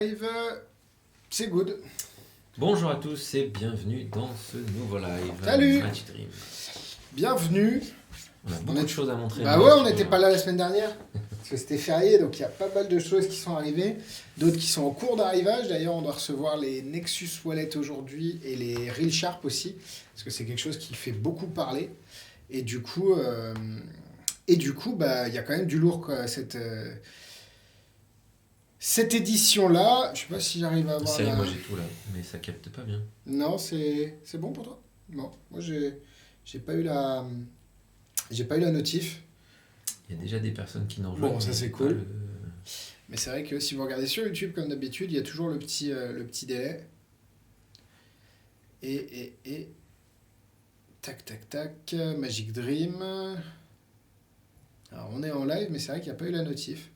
Live, c'est good. Bonjour à tous et bienvenue dans ce nouveau live. Salut. Match Dream. Bienvenue. On a beaucoup de choses à montrer. Bah ouais, on n'était pas là la semaine dernière, parce que c'était férié, donc il y a pas mal de choses qui sont arrivées, d'autres qui sont en cours d'arrivage. D'ailleurs, on doit recevoir les Nexus Wallet aujourd'hui et les Real Sharp aussi, parce que c'est quelque chose qui fait beaucoup parler. Et du coup, bah, il y a quand même du lourd, quoi, cette édition-là. Je sais pas si j'arrive à avoir. Moi j'ai tout là, mais ça capte pas bien. Non, c'est bon pour toi? Bon, moi j'ai pas eu la notif. Il y a déjà des personnes qui nous rejoignent. Bon, ça c'est cool. Mais c'est vrai que si vous regardez sur YouTube comme d'habitude, il y a toujours le petit délai. Et tac tac tac, Magic Dream. Alors on est en live, mais c'est vrai qu'il n'y a pas eu la notif.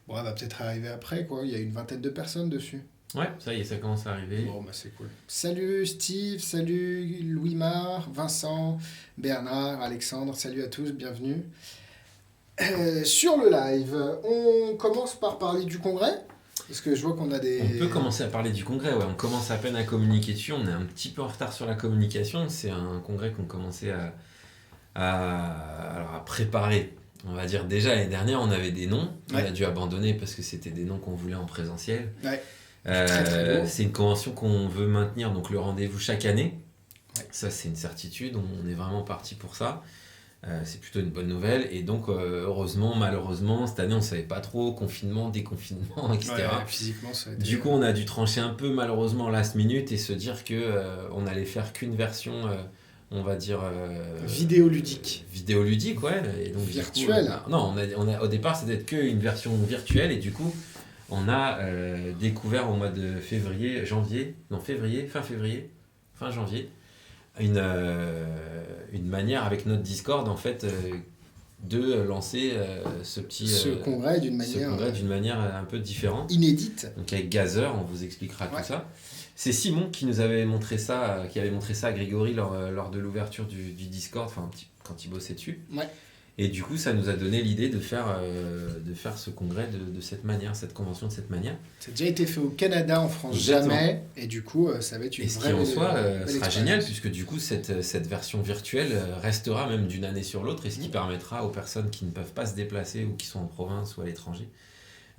Bon, elle va peut-être arriver après, quoi. Il y a une vingtaine de personnes dessus. Ouais, ça y est, ça commence à arriver. Bon, bah c'est cool. Salut Steve, salut Louis-Mar, Vincent, Bernard, Alexandre, salut à tous, bienvenue. Sur le live, on commence par parler du congrès, parce que je vois qu'on a des... On peut commencer à parler du congrès, ouais. On commence à peine à communiquer dessus, on est un petit peu en retard sur la communication. C'est un congrès qu'on commençait à préparer. On va dire déjà l'année dernière, on avait des noms. On a dû abandonner parce que c'était des noms qu'on voulait en présentiel. Ouais. C'est une convention qu'on veut maintenir, donc le rendez-vous chaque année. Ouais. Ça, c'est une certitude. On est vraiment parti pour ça. C'est plutôt une bonne nouvelle. Et donc, heureusement, malheureusement, cette année, on ne savait pas trop. Confinement, déconfinement, etc. Ouais, physiquement, ça a été... Du coup, on a dû trancher un peu, malheureusement, last minute et se dire qu'on allait faire qu'une version... on va dire... vidéoludique. Vidéoludique, ouais. Et donc, virtuelle. Non, au départ, c'était qu'une version virtuelle. Et du coup, on a découvert au mois de fin janvier, une manière avec notre Discord, en fait, de lancer ce congrès d'une manière un peu différente. Inédite. Donc avec Gazer, on vous expliquera tout ça. C'est Simon qui nous avait montré ça, qui avait montré ça à Grégory lors de l'ouverture du Discord, quand il bossait dessus. Ouais. Et du coup, ça nous a donné l'idée de faire ce congrès de cette manière, cette convention de cette manière. Ça a déjà été fait au Canada, en France, jamais. Et du coup, ça va être une vraie... Et ce qui en soi sera génial, puisque du coup, cette version virtuelle restera même d'une année sur l'autre, et ce qui permettra aux personnes qui ne peuvent pas se déplacer ou qui sont en province ou à l'étranger,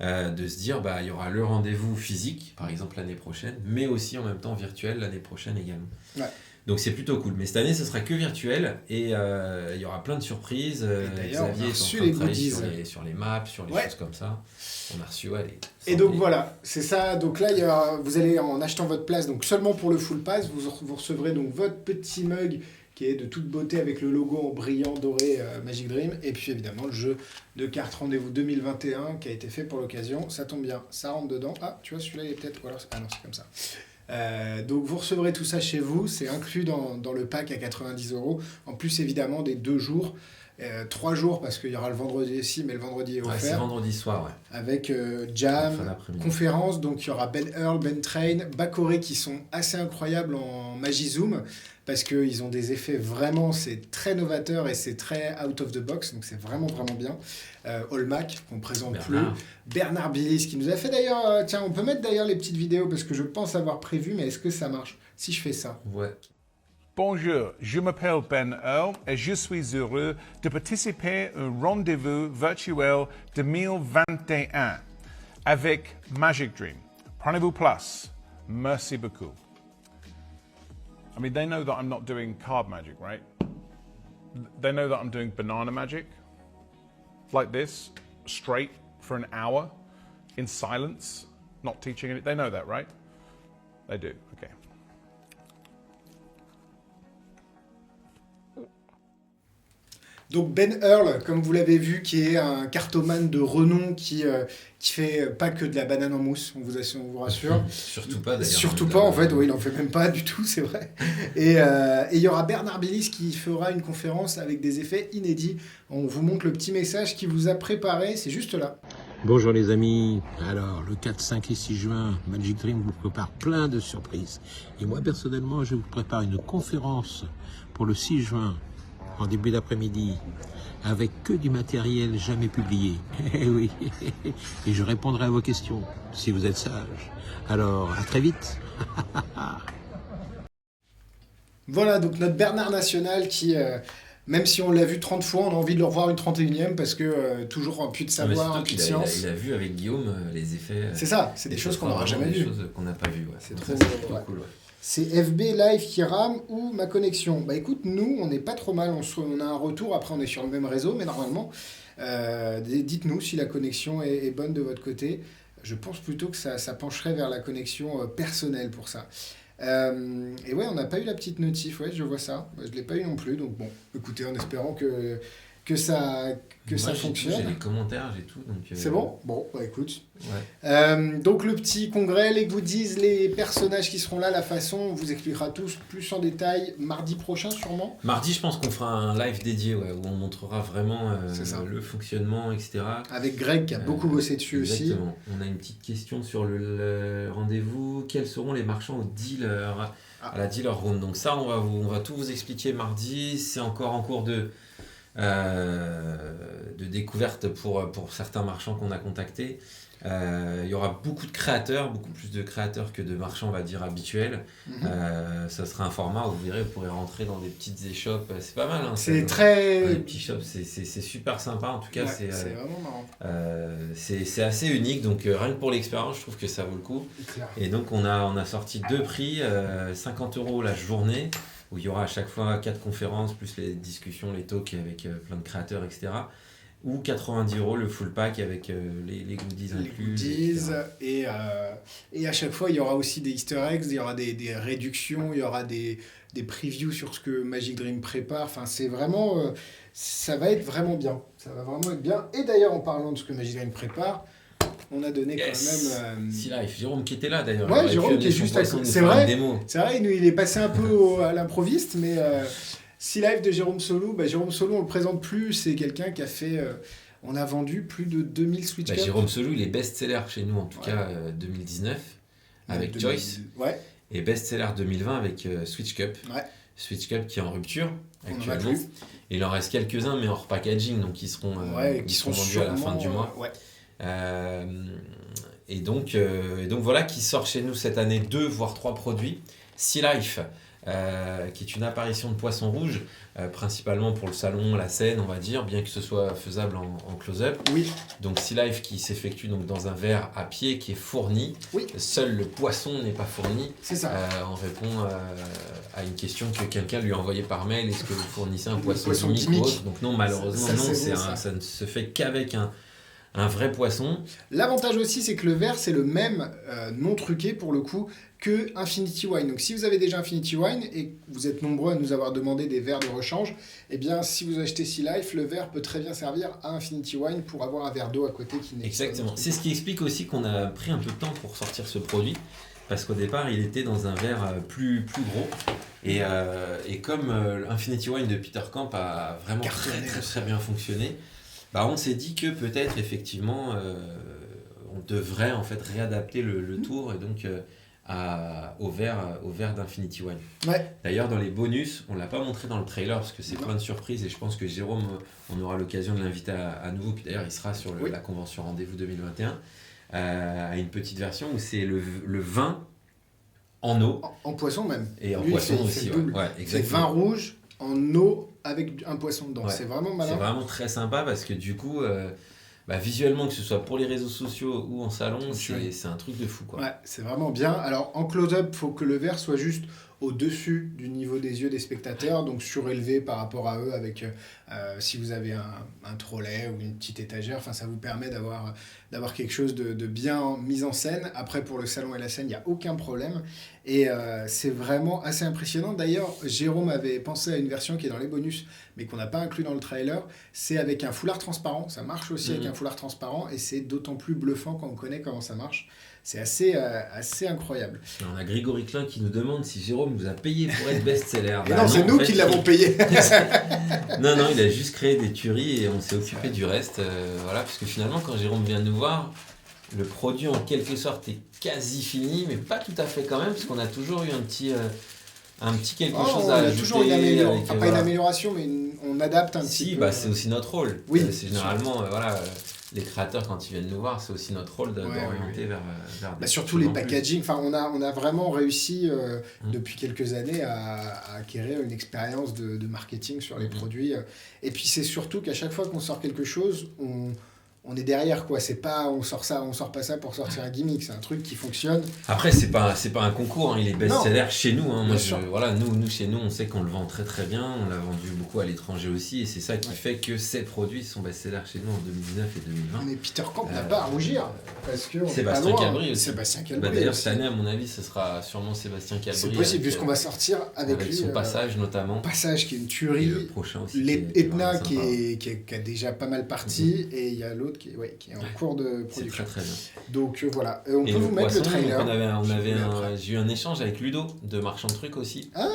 de se dire, il y aura le rendez-vous physique, par exemple l'année prochaine, mais aussi en même temps virtuel l'année prochaine également. Ouais. Donc c'est plutôt cool. Mais cette année, ce sera que virtuel et il y aura plein de surprises. D'ailleurs, Xavier on a reçu les goodies. Sur les maps, sur les choses comme ça. On a reçu Et donc voilà, c'est ça. Donc là, vous allez, en achetant votre place, donc seulement pour le full pass, vous recevrez donc votre petit mug qui est de toute beauté avec le logo en brillant doré Magic Dream. Et puis évidemment, le jeu de cartes Rendez-vous 2021 qui a été fait pour l'occasion. Ça tombe bien, ça rentre dedans. Ah, tu vois, celui-là, il est peut-être... Ah non, c'est comme ça. Donc vous recevrez tout ça chez vous, c'est inclus dans le pack à 90 €. En plus évidemment des 2 jours, 3 jours parce qu'il y aura le vendredi aussi, mais le vendredi est offert. C'est vendredi soir, avec jam, conférence, donc il y aura Ben Earl, Ben Train, Bakoré qui sont assez incroyables en Magie Zoom parce qu'ils ont des effets vraiment, c'est très novateur et c'est très out of the box, donc c'est vraiment vraiment bien. Olmac, qu'on ne présente plus. Bernard Billis, qui nous a fait d'ailleurs... tiens, on peut mettre d'ailleurs les petites vidéos, parce que je pense avoir prévu, mais est-ce que ça marche si je fais ça? Ouais. Bonjour, je m'appelle Ben Earl et je suis heureux de participer à un rendez-vous virtuel 2021 avec Magic Dream. Prenez-vous place. Merci beaucoup. I mean, they know that I'm not doing card magic, right? They know that I'm doing banana magic. Like this, straight for an hour, in silence, not teaching it. They know that, right? They do, okay. Donc Ben Earl, comme vous l'avez vu, qui est un cartomane de renom qui fait pas que de la banane en mousse, on vous rassure. Surtout pas d'ailleurs. Surtout pas en fait, oui, il en fait même pas du tout, c'est vrai. Et il y aura Bernard Billis qui fera une conférence avec des effets inédits. On vous montre le petit message qu'il vous a préparé, c'est juste là. Bonjour les amis, alors le 4, 5 et 6 juin, Magic Dream vous prépare plein de surprises. Et moi personnellement, je vous prépare une conférence pour le 6 juin en début d'après-midi, avec que du matériel jamais publié. Eh oui, et je répondrai à vos questions, si vous êtes sage. Alors, à très vite. Voilà, donc notre Bernard National qui, même si on l'a vu 30 fois, on a envie de le revoir une 31e parce que toujours un puits de Non, mais savoir, un surtout puits de qu'il a, science. il a vu avec Guillaume les effets. C'est ça, c'est des choses qu'on n'aura jamais Des vues. choses qu'on n'a pas vues. Ouais. C'est Donc trop- ça, c'est plutôt ouais. cool. Ouais. C'est FB Live qui rame ou ma connexion? Bah écoute, nous, on n'est pas trop mal, on a un retour, après on est sur le même réseau, mais normalement, dites-nous si la connexion est bonne de votre côté. Je pense plutôt que ça pencherait vers la connexion personnelle pour ça. Et ouais, on n'a pas eu la petite notif, ouais, je vois ça. Je ne l'ai pas eu non plus, donc bon, écoutez, en espérant que ça Moi, j'ai tout, fonctionne. j'ai les commentaires, j'ai tout. Donc, C'est bon? Bon, bah écoute. Ouais. Donc le petit congrès, les goodies, les personnages qui seront là, la façon, on vous expliquera tous plus en détail mardi prochain sûrement. Mardi, je pense qu'on fera un live dédié où on montrera vraiment C'est ça. le fonctionnement, etc. Avec Greg qui a beaucoup bossé dessus aussi. Exactement. On a une petite question sur le rendez-vous. Quels seront les marchands au dealer, à la dealer room? Donc ça, on va tout vous expliquer mardi. C'est encore en cours de découverte pour certains marchands qu'on a contactés. Il y aura beaucoup de créateurs, beaucoup plus de créateurs que de marchands, on va dire, habituels. Ça sera un format où vous verrez, vous pourrez rentrer dans des petites échoppes. C'est pas mal. Hein, C'est dans très... les petits shops, c'est super sympa. En tout cas, Ouais, c'est vraiment marrant. c'est assez unique. Donc, rien que pour l'expérience, je trouve que ça vaut le coup. Clair. Et donc, on a sorti 2 prix, 50 € la journée, où il y aura à chaque fois 4 conférences, plus les discussions, les talks avec plein de créateurs, etc. Ou 90 € le full pack avec les goodies Les inclus. goodies, etc. et à chaque fois il y aura aussi des easter eggs, il y aura des réductions, il y aura des previews sur ce que Magic Dream prépare. Enfin, c'est vraiment, ça va être vraiment bien. Ça va vraiment être bien. Et d'ailleurs, en parlant de ce que Magic Dream prépare, on a donné Yes. quand même... Sea Life, Jérôme qui était là d'ailleurs. Ouais, Il aurait pu Jérôme amener qui est son juste à poisson côté. nous C'est faire vrai. une démo. C'est vrai, il est passé un peu à l'improviste, mais Sea Life de Jérôme Solou, Jérôme Solou, on le présente plus, c'est quelqu'un qui a fait... on a vendu plus de 2000 Switch Cup. Jérôme Solou, il est best-seller chez nous, en tout Ouais. cas 2019, avec 2000. Joyce. Ouais, Et best-seller 2020 avec Switch Cup. ouais. Switch Cup qui est en rupture On en a actuellement. plus. Et il en reste quelques-uns, mais en repackaging, donc ils seront, Ouais, ils seront vendus à la fin du mois. Ouais. Et donc voilà, qui sort chez nous cette année 2 voire 3 produits. Sea Life, qui est une apparition de poisson rouge, principalement pour le salon, la scène, on va dire, bien que ce soit faisable en close-up. Oui, Donc Sea Life qui s'effectue donc dans un verre à pied qui est fourni. Oui. Seul le poisson n'est pas fourni. c'est ça. On répond à une question que quelqu'un lui a envoyée par mail. Est-ce que vous fournissez un poisson poisson gimmick ou gimmick. autre? Donc non, malheureusement, Ça, non. c'est bon, ça. Ça ne se fait qu'avec un vrai poisson. L'avantage aussi, c'est que le verre, c'est le même, non truqué pour le coup, que Infinity Wine. Donc si vous avez déjà Infinity Wine et que vous êtes nombreux à nous avoir demandé des verres de rechange, eh bien si vous achetez Sea Life, le verre peut très bien servir à Infinity Wine pour avoir un verre d'eau à côté qui n'est Exactement. pas... C'est ce qui explique aussi qu'on a pris un peu de temps pour sortir ce produit. Parce qu'au départ, il était dans un verre plus gros. Et comme Infinity Wine de Peter Camp a vraiment très bien fonctionné, on s'est dit que peut-être effectivement on devrait en fait réadapter le tour et donc au verre d'Infinity Wine. Ouais, D'ailleurs, dans les bonus, on l'a pas montré dans le trailer parce que c'est Non. plein de surprises et je pense que Jérôme, on aura l'occasion de l'inviter à nouveau. Puis d'ailleurs, il sera sur Oui. la convention Rendez-vous 2021 à une petite version où c'est le vin en eau en poisson même. et en Lui, poisson il fait aussi. le double. Ouais, C'est exactement. vin rouge en eau avec un poisson dedans. Ouais. C'est vraiment C'est malin. vraiment très sympa parce que du coup, visuellement, que ce soit pour les réseaux sociaux ou en salon, Ouais. c'est un truc de fou, quoi. Ouais, c'est vraiment bien. Alors en close-up, il faut que le verre soit juste au-dessus du niveau des yeux des spectateurs, donc surélevé par rapport à eux avec si vous avez un trolley ou une petite étagère, enfin ça vous permet d'avoir quelque chose de bien mis en scène. Après pour le salon et la scène, il n'y a aucun problème et c'est vraiment assez impressionnant. D'ailleurs, Jérôme avait pensé à une version qui est dans les bonus mais qu'on n'a pas inclus dans le trailer, c'est avec un foulard transparent, ça marche aussi avec un foulard transparent et c'est d'autant plus bluffant quand on connaît comment ça marche. C'est assez incroyable. Et on a Grégory Klein qui nous demande si Jérôme nous a payé pour être best-seller. Et non, c'est en nous fait, qui l'avons payé. Non, il a juste créé des tueries et on s'est occupé du reste. Voilà, parce que finalement, quand Jérôme vient nous voir, le produit en quelque sorte est quasi fini, mais pas tout à fait quand même, parce qu'on a toujours eu un petit un petit quelque Oh, chose on à a ajouter. toujours une amélioration. avec, Enfin, pas voilà. une amélioration, mais on adapte un petit Si, peu. bah, c'est aussi notre rôle. Oui, C'est généralement, voilà, les créateurs, quand ils viennent nous voir, c'est aussi notre rôle d'orienter vers des Surtout choses les en plus. packaging. Enfin, on a vraiment réussi Mm. depuis quelques années à acquérir une expérience de marketing sur les Mm. produits. Et puis c'est surtout qu'à chaque fois qu'on sort quelque chose, on est derrière, quoi. C'est pas on sort pas ça pour sortir un gimmick. C'est un truc qui fonctionne. Après, c'est pas un concours, hein, il est best-seller chez nous. Hein. Moi, Bien sûr. voilà, nous, chez nous, on sait qu'on le vend très très bien. On l'a vendu beaucoup à l'étranger aussi. Et c'est ça qui fait que ces produits sont best-sellers chez nous en 2019 et 2020. Mais Peter Camp n'a pas à rougir. Parce que on est pas Sébastien loin. Cabri aussi. Sébastien Bah, Cabri. d'ailleurs, aussi. cette année, à mon avis, ce sera sûrement Sébastien Cabri. C'est possible, puisqu'on va sortir avec lui. son passage notamment. Passage qui est une Et tuerie. le prochain aussi. Etna vraiment qui, sympa. qui a déjà pas mal parti, et il y a l'autre qui est en cours de C'est production. très très bien. Donc voilà, on Et peut le vous mettre poisson, le trailer. donc Je vous mets j'ai eu un échange avec Ludo de Marchand de Trucs aussi. Ah,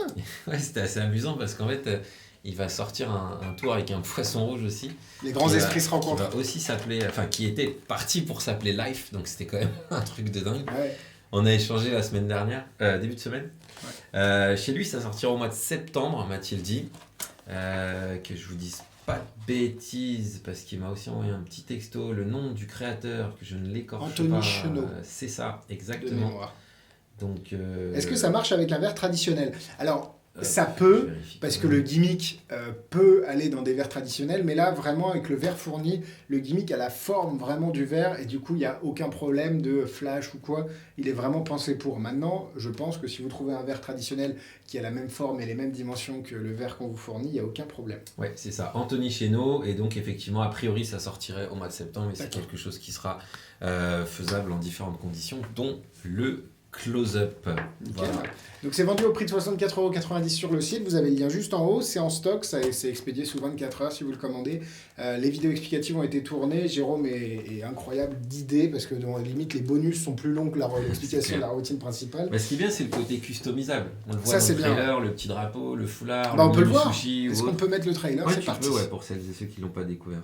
Ouais, c'était assez amusant parce qu'en fait, il va sortir un tour avec un poisson rouge aussi. les grands Qui esprits se Qui rencontrent. va aussi s'appeler, enfin qui était parti pour s'appeler Life, donc c'était quand même un truc de dingue. Ouais. On a échangé la semaine dernière, début de semaine. Chez lui, ça sortira au mois de septembre, m'a-t-il dit. Que je vous dise pas de bêtises, parce qu'il m'a aussi envoyé un petit texto, le nom du créateur, que je ne l'écorche pas. Anthony Chenot. C'est ça, De exactement. mémoire. Donc, Est-ce que ça marche avec un verre traditionnel? Alors, ça je peut, vérifie parce quand que même. le gimmick peut aller dans des verres traditionnels, mais là, vraiment, avec le verre fourni, le gimmick a la forme vraiment du verre, et du coup, il n'y a aucun problème de flash ou quoi. Il est vraiment pensé pour. Maintenant, je pense que si vous trouvez un verre traditionnel qui a la même forme et les mêmes dimensions que le verre qu'on vous fournit, il n'y a aucun problème. Ouais, c'est ça, Anthony Chéneau, et donc effectivement, a priori, ça sortirait au mois de septembre, mais c'est D'accord. quelque chose qui sera faisable en différentes conditions, dont le close-up. Nickel. Voilà. Donc c'est vendu au prix de 64,90€ sur le site, vous avez le lien juste en haut, c'est en stock, c'est expédié sous 24 heures si vous le commandez. Les vidéos explicatives ont été tournées, Jérôme est incroyable d'idées, parce que dans limite les bonus sont plus longs que l'explication de la routine principale. Bah, ce qui est bien, c'est le côté customisable. On le voit Ça, dans c'est le bien, trailer, le petit drapeau, le foulard, Bah, on peut le menu voir. sushi ou Est-ce qu'on autre. peut mettre le trailer? Ouais, C'est tu parti. peux, ouais, pour celles et ceux qui l'ont pas découvert.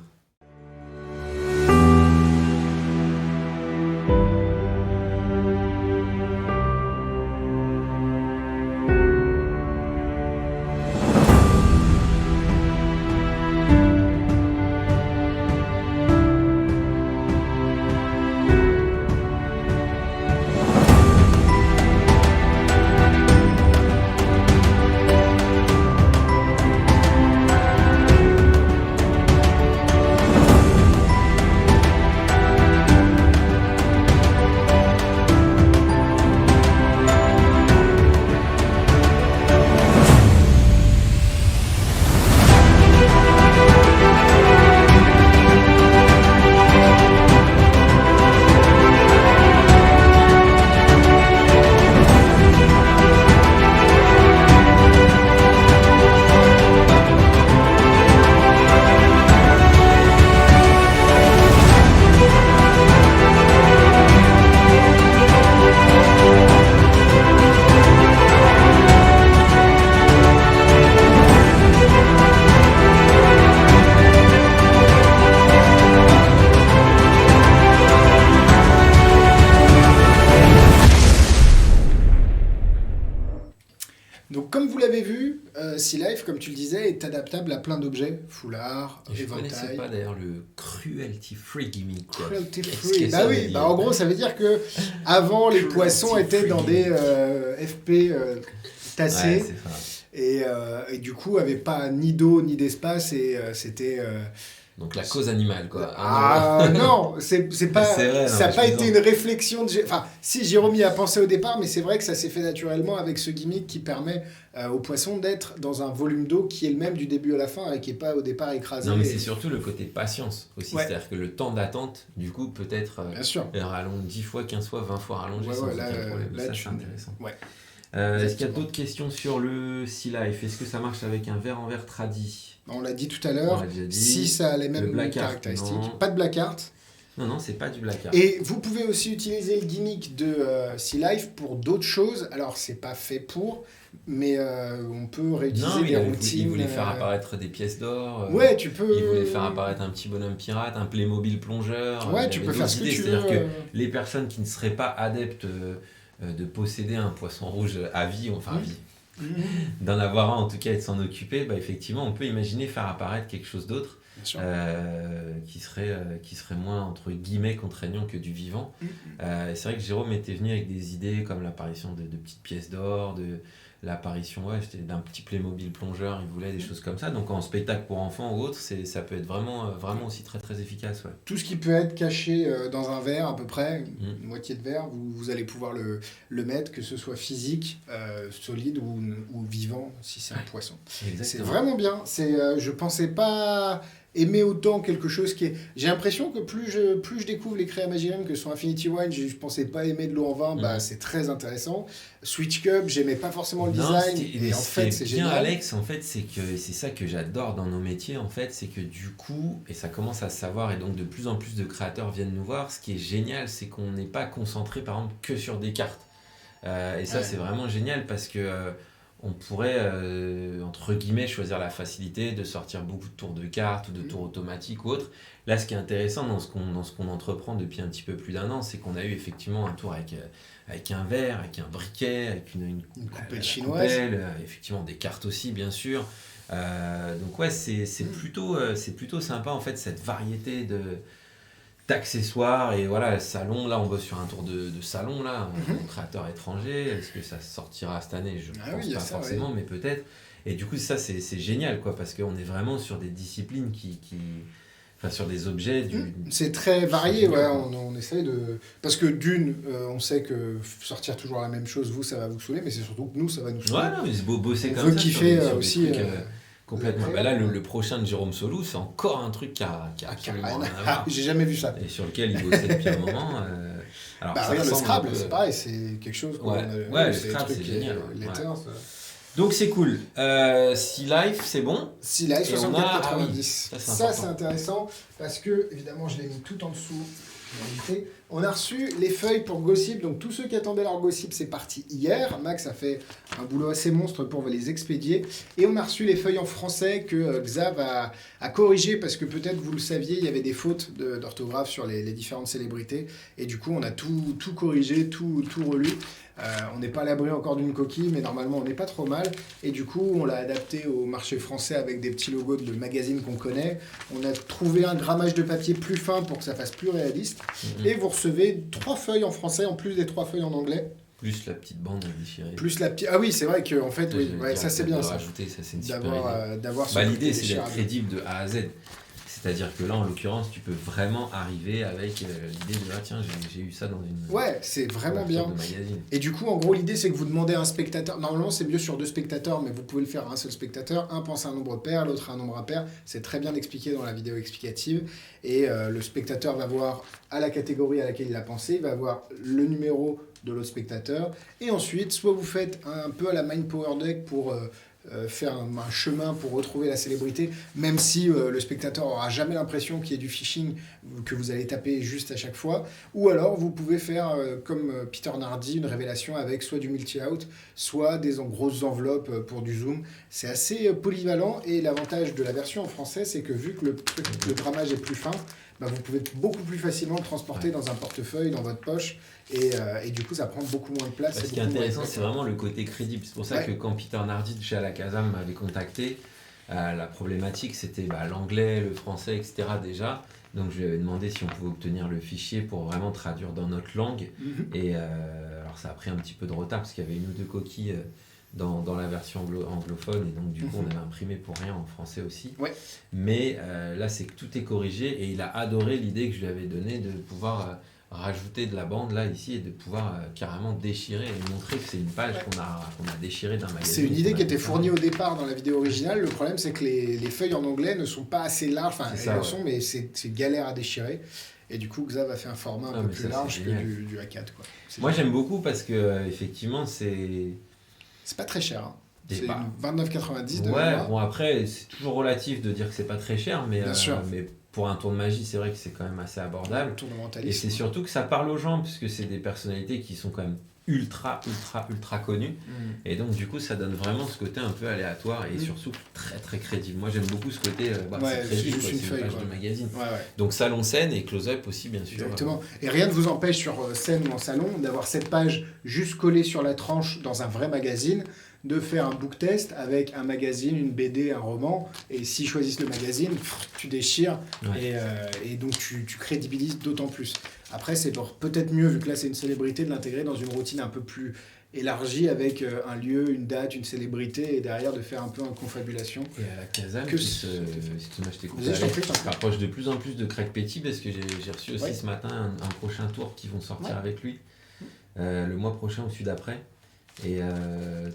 Donc comme vous l'avez vu, Sea Life, comme tu le disais, est adaptable à plein d'objets, foulard, Je ne connaissais éventail. pas d'ailleurs le cruelty free gimmick. Cruelty Qu'est-ce free. que Bah ça veut oui, dire bah en gros ça veut dire que avant les Cruelty poissons étaient free. dans des FP tassés. Ouais, c'est ça. Et du coup avait pas ni d'eau ni d'espace et c'était Donc la cause animale, quoi. ah non, c'est pas C'est vrai, non, ça n'a mais pas je été une réflexion de enfin si Jérôme y a pensé au départ, mais c'est vrai que ça s'est fait naturellement avec ce gimmick qui permet aux poissons d'être dans un volume d'eau qui est le même du début à la fin et qui est pas au départ écrasé. Non, mais Et- c'est surtout le côté patience aussi. Ouais. C'est-à-dire que le temps d'attente, du coup, peut être bien sûr. rallongé 10 fois, 15 fois, 20 fois rallongé Ouais, sans ouais, là, aucun problème. là, Ça, tu- c'est intéressant. Ouais. Est-ce qu'il y a Exactement. d'autres questions sur le Sea Life? Est-ce que ça marche avec un verre en verre tradi? On l'a dit tout à On l'heure. l'a déjà dit. Si ça a les Le mêmes black art, caractéristiques, non. pas de black art. Non, non, c'est pas du black art. Et vous pouvez aussi utiliser le gimmick de Sea Life pour d'autres choses. Alors, c'est pas fait pour, mais on peut réutiliser Non, des routines. il voulait faire apparaître des pièces d'or. Ouais, tu peux. Il voulait faire apparaître un petit bonhomme pirate, un Playmobil plongeur. Ouais, Il tu avait peux faire d'autres ce que idées. tu C'est-à-dire veux. que les personnes qui ne seraient pas adeptes de posséder un poisson rouge à vie, enfin à vie, d'en avoir un en tout cas et de s'en occuper, bah, effectivement, on peut imaginer faire apparaître quelque chose d'autre qui serait moins, entre guillemets, contraignant que du vivant. Et c'est vrai que Jérôme était venu avec des idées comme l'apparition de petites pièces d'or, l'apparition d'un petit Playmobil plongeur, il voulait des choses comme ça. Donc en spectacle pour enfants ou autre, ça peut être vraiment aussi très très efficace. Ouais. Tout ce qui peut être caché dans un verre à peu près, une moitié de verre, vous allez pouvoir le mettre, que ce soit physique, solide ou vivant si c'est un poisson. Exactement. C'est vraiment bien. Je pensais pas aimer autant quelque chose qui est... J'ai l'impression que plus je découvre les créas Magic Dream, que sont Infinity Wine, je pensais pas aimer de l'eau en vin, c'est très intéressant. Switch Cup, j'aimais pas forcément le design, et en fait c'est bien génial. Alex, en fait, c'est ça que j'adore dans nos métiers, en fait, c'est que du coup, et ça commence à se savoir, et donc de plus en plus de créateurs viennent nous voir, ce qui est génial, c'est qu'on n'est pas concentré, par exemple, que sur des cartes. Et ça, c'est vraiment génial, parce que... on pourrait, entre guillemets, choisir la facilité de sortir beaucoup de tours de cartes ou de tours automatiques ou autres. Là, ce qui est intéressant dans ce qu'on entreprend depuis un petit peu plus d'1 an, c'est qu'on a eu effectivement un tour avec un verre, avec un briquet, avec une coupelle chinoise. Effectivement des cartes aussi, bien sûr. Donc ouais, c'est plutôt sympa, en fait, cette variété d'accessoires. Et voilà, salon, là on bosse sur un tour de salon là, un créateur étranger. Est-ce que ça sortira cette année? Je pense pas forcément, mais peut-être. Et du coup ça c'est génial, quoi, parce qu'on est vraiment sur des disciplines enfin sur des objets c'est très varié, ouais. On essaye de... Parce que on sait que sortir toujours la même chose, ça va vous saouler, mais c'est surtout que nous, ça va nous saouler. Ouais, non, mais c'est beau bosser on comme veut ça. Kiffer sur aussi. Complètement. Bah là, le prochain de Jérôme Solou, c'est encore un truc qui a absolument rien à voir. J'ai jamais vu ça. Et sur lequel il bossait depuis un moment. Alors, regarde, le Scrabble, c'est pareil, c'est quelque chose... le Scrabble, c'est génial. Letters, Donc c'est cool. Sea Life, c'est bon. Sea Life, 64,90. Ça, c'est important. Intéressant, parce que, évidemment, je l'ai mis tout en dessous. On a reçu les feuilles pour Gossip, donc tous ceux qui attendaient leur Gossip, c'est parti hier. Max a fait un boulot assez monstre pour les expédier. Et on a reçu les feuilles en français que Xav a corrigé, parce que peut-être vous le saviez, il y avait des fautes d'orthographe sur les différentes célébrités. Et du coup, on a tout corrigé, tout relu. On n'est pas à l'abri encore d'une coquille, mais normalement on n'est pas trop mal. Et du coup, on l'a adapté au marché français avec des petits logos de magazines qu'on connaît. On a trouvé un grammage de papier plus fin pour que ça fasse plus réaliste. Et vous recevez 3 feuilles en français en plus des 3 feuilles en anglais. Plus la petite bande à déchirer. Plus la petite... Ah oui, c'est vrai que en fait, ça c'est bien ça. Rajouter, ça c'est une d'avoir l'idée, c'est d'être crédible de A à Z. C'est-à-dire que là, en l'occurrence, tu peux vraiment arriver avec l'idée de tiens, j'ai eu ça dans une... Ouais, c'est vraiment bien. De magazine. Et du coup, en gros, l'idée, c'est que vous demandez à un spectateur... Normalement, c'est mieux sur 2 spectateurs, mais vous pouvez le faire à un seul spectateur. Un pense à un nombre pair, l'autre à un nombre impair. C'est très bien expliqué dans la vidéo explicative. Et le spectateur va voir à la catégorie à laquelle il a pensé, il va voir le numéro de l'autre spectateur. Et ensuite, soit vous faites un peu à la Mind Power Deck pour... faire un chemin pour retrouver la célébrité, même si le spectateur aura jamais l'impression qu'il y ait du phishing que vous allez taper juste à chaque fois, ou alors vous pouvez faire comme Peter Nardi, une révélation avec soit du multi-out, soit des grosses enveloppes pour du zoom. C'est assez polyvalent, et l'avantage de la version en français, c'est que vu que le grammage est plus fin, vous pouvez beaucoup plus facilement le transporter dans un portefeuille, dans votre poche, et du coup ça prend beaucoup moins de place. Ce qui est intéressant, c'est vraiment le côté crédible. C'est pour ça que quand Peter Nardi de chez Alakazam m'avait contacté, la problématique c'était l'anglais, le français, etc. déjà. Donc je lui avais demandé si on pouvait obtenir le fichier pour vraiment traduire dans notre langue. Et alors ça a pris un petit peu de retard parce qu'il y avait 1 ou 2 coquilles dans la version anglophone, et donc du coup on avait imprimé pour rien en français aussi. Mais là c'est que tout est corrigé, et il a adoré l'idée que je lui avais donnée de pouvoir rajouter de la bande là ici, et de pouvoir carrément déchirer et montrer que c'est une page qu'on a déchirée d'un magazine. C'est une idée qui était fournie au départ dans la vidéo originale. Le problème, c'est que les feuilles en anglais ne sont pas assez larges, enfin elles le sont, mais c'est galère à déchirer. Et du coup, Xav a fait un format un peu plus large que du A4, quoi. Moi j'aime beaucoup, parce que effectivement c'est pas très cher, hein. C'est 29,90 de bon, après c'est toujours relatif de dire que c'est pas très cher, mais pour un tour de magie, c'est vrai que c'est quand même assez abordable. Et c'est surtout que ça parle aux gens, puisque c'est des personnalités qui sont quand même ultra connues. Et donc du coup ça donne vraiment ce côté un peu aléatoire, et surtout très très crédible. Moi j'aime beaucoup ce côté c'est crédible, c'est une page de magazine. Donc salon, scène et close-up aussi, bien sûr. Exactement. Et rien ne vous empêche sur scène ou en salon d'avoir cette page juste collée sur la tranche dans un vrai magazine, de faire un book test avec un magazine, une BD, un roman, et s'ils choisissent le magazine, tu déchires, et donc tu crédibilises d'autant plus. Après, c'est peut-être mieux, vu que là c'est une célébrité, de l'intégrer dans une routine un peu plus élargie avec un lieu, une date, une célébrité, et derrière de faire un peu une confabulation. Et à la Kazam, excuse-moi, je t'écoute, se rapproche de plus en plus de Craig Petty, parce que j'ai reçu aussi ce matin un prochain tour qui vont sortir avec lui, le mois prochain ou celui d'après. Et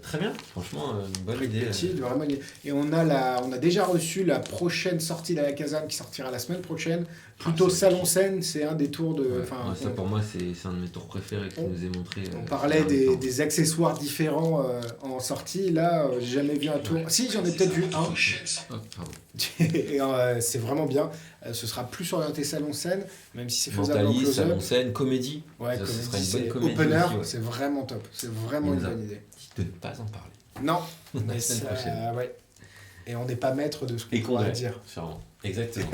très bien, franchement, une bonne idée. Vraiment. Et on a déjà reçu la prochaine sortie de la Kazam qui sortira la semaine prochaine. Plutôt Salon Scène, c'est un des tours de. Ça pour moi, c'est un de mes tours préférés que tu nous as montré. On parlait des accessoires différents en sortie. Là, j'ai jamais vu un tour. Si, j'en ai peut-être vu un. Et c'est vraiment bien. Ce sera plus orienté Salon Scène, même si c'est faisable en close-up. Salon Scène, comédie. Ouais, ça comédie, sera une bonne comédie. Opener, aussi, c'est vraiment top. C'est vraiment une bonne idée. De ne pas en parler. Non, la semaine prochaine. Et on n'est pas maître de ce qu'on pourra dire. Exactement.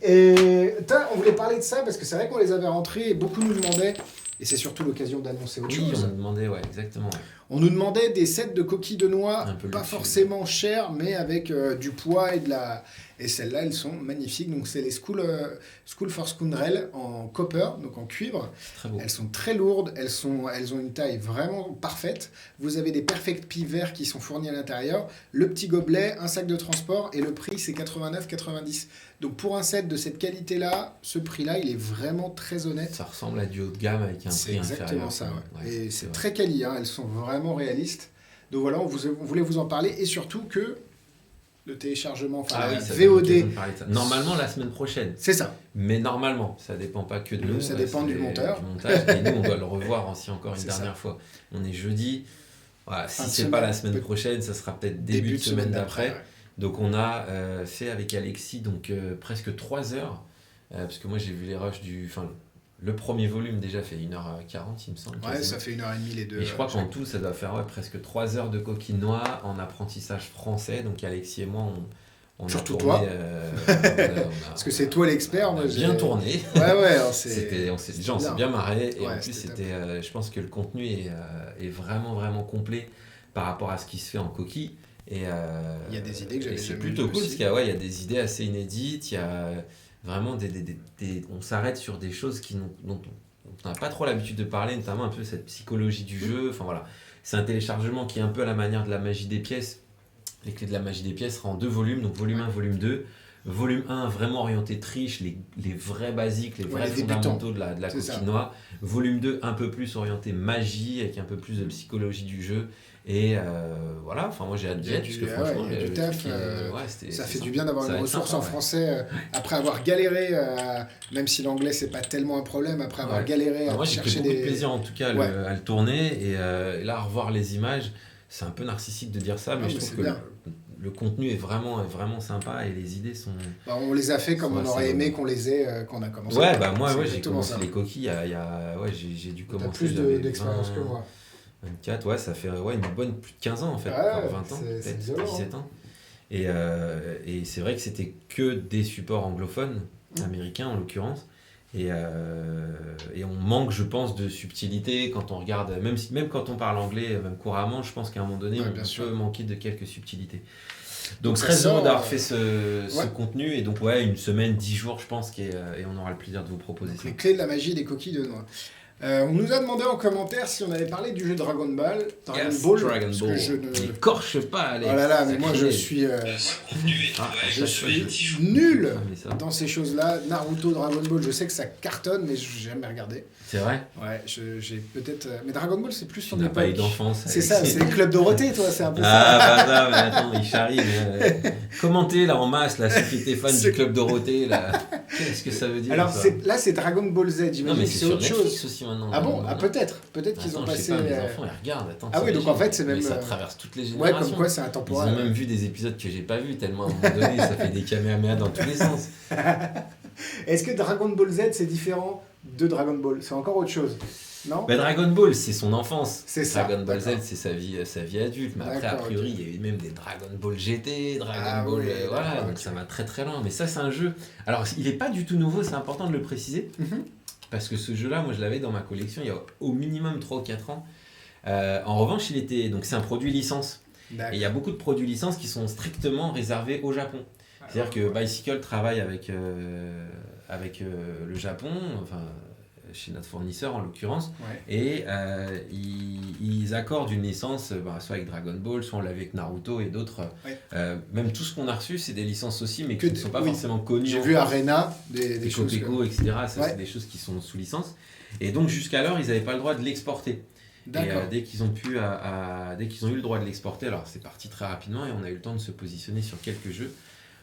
Et on voulait parler de ça parce que c'est vrai qu'on les avait rentrés et beaucoup nous demandaient, et c'est surtout l'occasion d'annoncer autre chose. Oui, on nous demandait, exactement. On nous demandait des sets de coquilles de noix, pas forcément chers, mais avec du poids et de la... Et celles-là, elles sont magnifiques. Donc, c'est les School for Scoundrel en copper, donc en cuivre. Très beau. Elles sont très lourdes, elles ont une taille vraiment parfaite. Vous avez des Perfect Pea verts qui sont fournis à l'intérieur, le petit gobelet, un sac de transport, et le prix, c'est 89,90. Donc, pour un set de cette qualité-là, ce prix-là, il est vraiment très honnête. Ça ressemble à du haut de gamme avec un prix inférieur. C'est exactement ça, et c'est très quali, elles sont vraiment réalistes. Donc voilà, on voulait vous en parler, et surtout que le téléchargement, VOD. Normalement la semaine prochaine. C'est ça. Mais normalement, ça dépend pas que de nous. Ça dépend du monteur. Et nous, on doit le revoir aussi encore une dernière fois. On est jeudi. Voilà, si c'est pas la semaine prochaine, ça sera peut-être début de semaine d'après. Donc on a fait avec Alexis presque 3 heures. Parce que moi j'ai vu les rushs le premier volume déjà fait 1h40, il me semble. Ouais, ça fait 1h30 les deux. Et je crois qu'en tout, ça doit faire presque 3 heures de coquille noix en apprentissage français. Donc Alexis et moi, on surtout a tourné, toi. Parce que c'est toi l'expert. Moi, bien tourné. On s'est bien marré. Et en plus, je pense que le contenu est vraiment, vraiment complet par rapport à ce qui se fait en coquille. Et, il y a des idées que j'avais jamais vues. C'est plutôt cool parce qu'il y a des idées assez inédites. Il y a vraiment on s'arrête sur des choses dont on n'a pas trop l'habitude de parler, notamment un peu cette psychologie du jeu. Enfin voilà, c'est un téléchargement qui est un peu à la manière de la magie des pièces. Les clés de la magie des pièces sera en 2 volumes, donc volume 1, volume 2. Volume 1 vraiment orienté triche, les vrais basiques, les vrais fondamentaux de la coquille noix. Volume 2 un peu plus orienté magie, avec un peu plus de psychologie du jeu. Et voilà, enfin moi j'ai hâte d'y être, parce que franchement, il y a du taf, ça fait du bien d'avoir une ressource en français, après avoir galéré, même si l'anglais c'est pas tellement un problème, après avoir galéré à chercher j'ai pris beaucoup de plaisir en tout cas à le tourner, et là à revoir les images, c'est un peu narcissique de dire ça, mais je trouve que le contenu est vraiment sympa et les idées sont... on les a fait comme on aurait aimé qu'on les ait quand on a commencé. Moi j'ai commencé les coquilles, j'ai dû commencer... T'as plus d'expérience que moi. 24, ça fait une bonne plus de 15 ans en fait, 20 ans, peut-être 17 ans. Et c'est vrai que c'était que des supports anglophones, américains en l'occurrence. Et on manque, je pense, de subtilité quand on regarde, même quand on parle anglais, même couramment, je pense qu'à un moment donné, on peut manquer de quelques subtilités. Donc très heureux d'avoir fait ce contenu, et donc une semaine, 10 jours, je pense, et on aura le plaisir de vous proposer ça. Les clés de la magie des coquilles de noix. On nous a demandé en commentaire si on avait parlé du jeu Dragon Ball. Dragon Ball. Je n'écorche pas, Alex. Oh là là, mais moi je suis nul dans ces choses-là. Naruto, Dragon Ball, je sais que ça cartonne, mais je n'ai jamais regardé. C'est vrai ? Ouais, j'ai peut-être... Mais Dragon Ball, c'est plus son époque. Tu n'as pas eu d'enfance. C'est ça, c'est le Club Dorothée, toi, c'est un peu ça. Ah, mais attends, il charrie. Commentez là en masse, là, ceux qui étaient fans du Club Dorothée, là. Qu'est-ce que ça veut dire? Alors là, c'est Dragon Ball Z, j'imagine que c'est autre chose. Aussi maintenant. Ah bon? Peut-être qu'ils ont passé... Mes enfants, ils regardent. Ah oui, donc en fait, c'est même... Mais ça traverse toutes les générations. Ouais, comme quoi, c'est intemporel. Ils ont même vu des épisodes que j'ai pas vus, tellement à un moment donné, ça fait des kamehameha dans tous les sens. Est-ce que Dragon Ball Z, c'est différent de Dragon Ball? C'est encore autre chose, non? Dragon Ball, c'est son enfance. C'est ça. Dragon Ball Z, c'est sa vie adulte. Mais après, a priori, il y a eu même des Dragon Ball GT, Dragon Ball... voilà, donc ça va très très loin. Mais ça, c'est un jeu... Alors, il n'est pas du tout nouveau, c'est important de le préciser. Parce que ce jeu-là, moi, je l'avais dans ma collection il y a au minimum 3 ou 4 ans. En revanche, donc c'est un produit licence. Et D'accord. il y a beaucoup de produits licences qui sont strictement réservés au Japon. C'est-à-dire que Bicycle travaille avec le Japon, enfin chez notre fournisseur en l'occurrence, Ouais. et ils accordent une licence soit avec Dragon Ball, soit on l'a avec Naruto et d'autres. Ouais. Même tout ce qu'on a reçu, c'est des licences aussi, mais Que qui ne sont pas forcément connues. J'ai en vu France. Arena, des Des choses. Copeco, etc. Ça, Ouais. c'est des choses qui sont sous licence. Et donc jusqu'alors, ils n'avaient pas le droit de l'exporter. D'accord. Et dès qu'ils ont eu le droit de l'exporter, alors c'est parti très rapidement et on a eu le temps de se positionner sur quelques jeux.